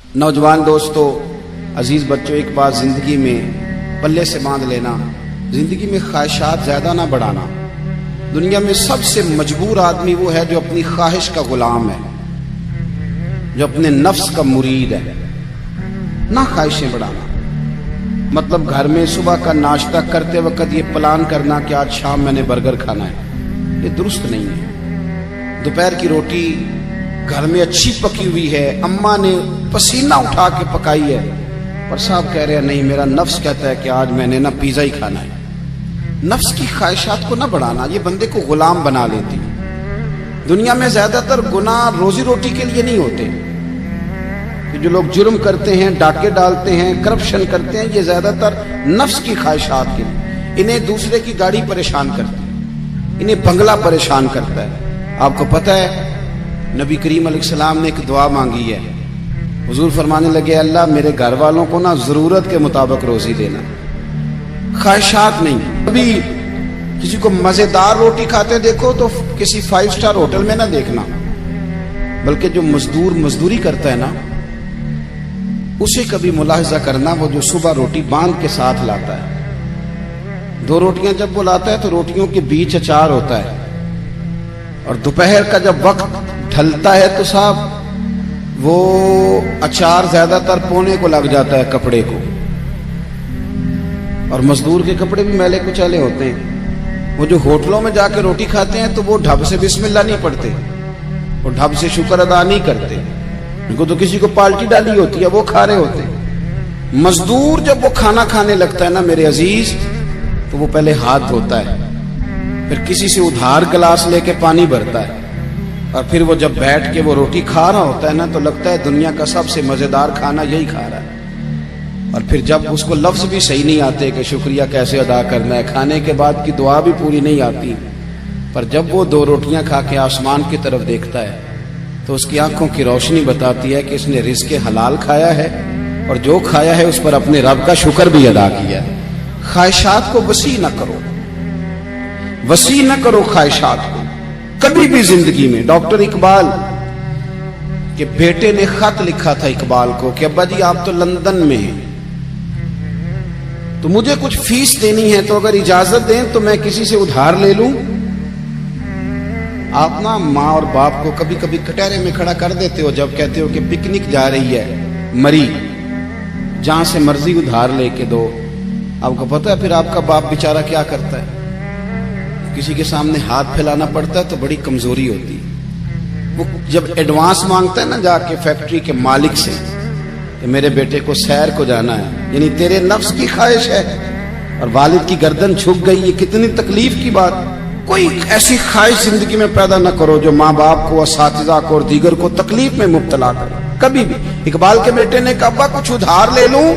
नौजवान दोस्तों, अजीज बच्चों, एक बात जिंदगी में पल्ले से बांध लेना, जिंदगी में ख्वाहिशात ज्यादा ना बढ़ाना। दुनिया में सबसे मजबूर आदमी वो है जो अपनी ख्वाहिश का गुलाम है, जो अपने नफ्स का मुरीद है। ना ख्वाहिशें बढ़ाना मतलब घर में सुबह का नाश्ता करते वक्त ये प्लान करना कि आज शाम मैंने बर्गर खाना है, ये दुरुस्त नहीं है। दोपहर की रोटी घर में अच्छी पकी हुई है, अम्मा ने पसीना उठा के पकाई है, पर साहब कह रहे हैं नहीं, मेरा नफ्स कहता है कि आज मैंने ना पिज़्ज़ा ही खाना है। नफ्स की ख्वाहिशात को ना बढ़ाना, ये बंदे को गुलाम बना लेती। दुनिया में ज्यादातर गुनाह रोजी रोटी के लिए नहीं होते। कि जो लोग जुर्म करते हैं, डाके डालते हैं, करप्शन करते हैं, ये ज्यादातर नफ्स की ख्वाहिशात के लिए। इन्हें दूसरे की गाड़ी परेशान करती है, इन्हें बंगला परेशान करता है। आपको पता है नबी करीम अलैहिस्सलाम ने एक दुआ मांगी है। हुजूर फरमाने लगे, अल्लाह मेरे घर वालों को ना जरूरत के मुताबिक रोजी देना, ख्वाहिशात नहीं। कभी किसी को मजेदार रोटी खाते देखो तो किसी 5 स्टार होटल में ना देखना, बल्कि जो मजदूर मजदूरी करता है ना, उसे कभी मुलाहिजा करना, वो जो सुबह रोटी बांध के साथ लाता है। 2 रोटियां जब वो लाता है तो रोटियों के बीच अचार होता है, और दोपहर का जब वक्त ढलता है तो साहब वो अचार ज्यादातर पोने को लग जाता है कपड़े को, और मजदूर के कपड़े भी मैले कुचैले होते हैं। वो जो होटलों में जाके रोटी खाते हैं तो वो ढब से बिस्मिल्लाह नहीं पढ़ते, वो ढब से शुक्र अदा नहीं करते, उनको तो किसी को पाल्टी डाली होती है, वो खा रहे होते। मजदूर जब वो खाना खाने लगता है ना मेरे अजीज, तो वो पहले हाथ धोता है, फिर किसी से उधार गिलास लेके पानी भरता है, और फिर वो जब बैठ के वो रोटी खा रहा होता है ना, तो लगता है दुनिया का सबसे मजेदार खाना यही खा रहा है। और फिर जब उसको लफ्ज भी सही नहीं आते कि शुक्रिया कैसे अदा करना है, खाने के बाद की दुआ भी पूरी नहीं आती, पर जब वो 2 रोटियां खा के आसमान की तरफ देखता है तो उसकी आंखों की रोशनी बताती है कि इसने रिज़्क़ हलाल खाया है, और जो खाया है उस पर अपने रब का शुक्र भी अदा किया है। ख्वाहिशात को वसी न करो, वसी न करो ख्वाहिशात को कभी भी जिंदगी में। डॉक्टर इकबाल के बेटे ने खत लिखा था इकबाल को कि अब्बा जी आप तो लंदन में हैं, तो मुझे कुछ फीस देनी है, तो अगर इजाजत दें तो मैं किसी से उधार ले लूं। आप ना माँ और बाप को कभी कभी कटहरे में खड़ा कर देते हो जब कहते हो कि पिकनिक जा रही है मरी, जहां से मर्जी उधार लेके दो। आपको पता है फिर आपका बाप बेचारा क्या करता है, किसी के सामने हाथ फैलाना पड़ता है तो बड़ी कमजोरी होती है। वो जब एडवांस मांगता है ना जाके फैक्ट्री के मालिक से कि मेरे बेटे को सैर को जाना है, यानी तेरे नफ्स की ख्वाहिश है, और वालिद की गर्दन झुक गई, ये कितनी तकलीफ की बात। कोई ऐसी ख्वाहिश जिंदगी में पैदा न करो जो माँ बाप को, असातिज़ा को और दीगर को तकलीफ में मुब्तला करे कभी भी। इकबाल के बेटे ने कहा अब्बा कुछ उधार ले लूं,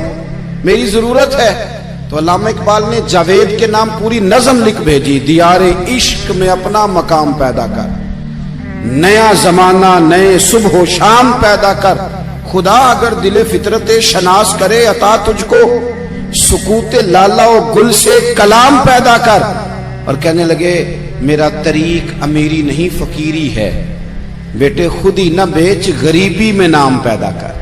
मेरी जरूरत है। तो अल्लामा इकबाल ने जावेद के नाम पूरी नज़म लिख भेजी, दियारे इश्क में अपना मकाम पैदा कर, नया जमाना नए सुबह शाम पैदा कर, खुदा अगर दिले फितरते शनास करे अता तुझको, सुकूते लाला और गुल से कलाम पैदा कर। और कहने लगे मेरा तरीक अमीरी नहीं फकीरी है, बेटे खुद ही न बेच गरीबी में नाम पैदा कर।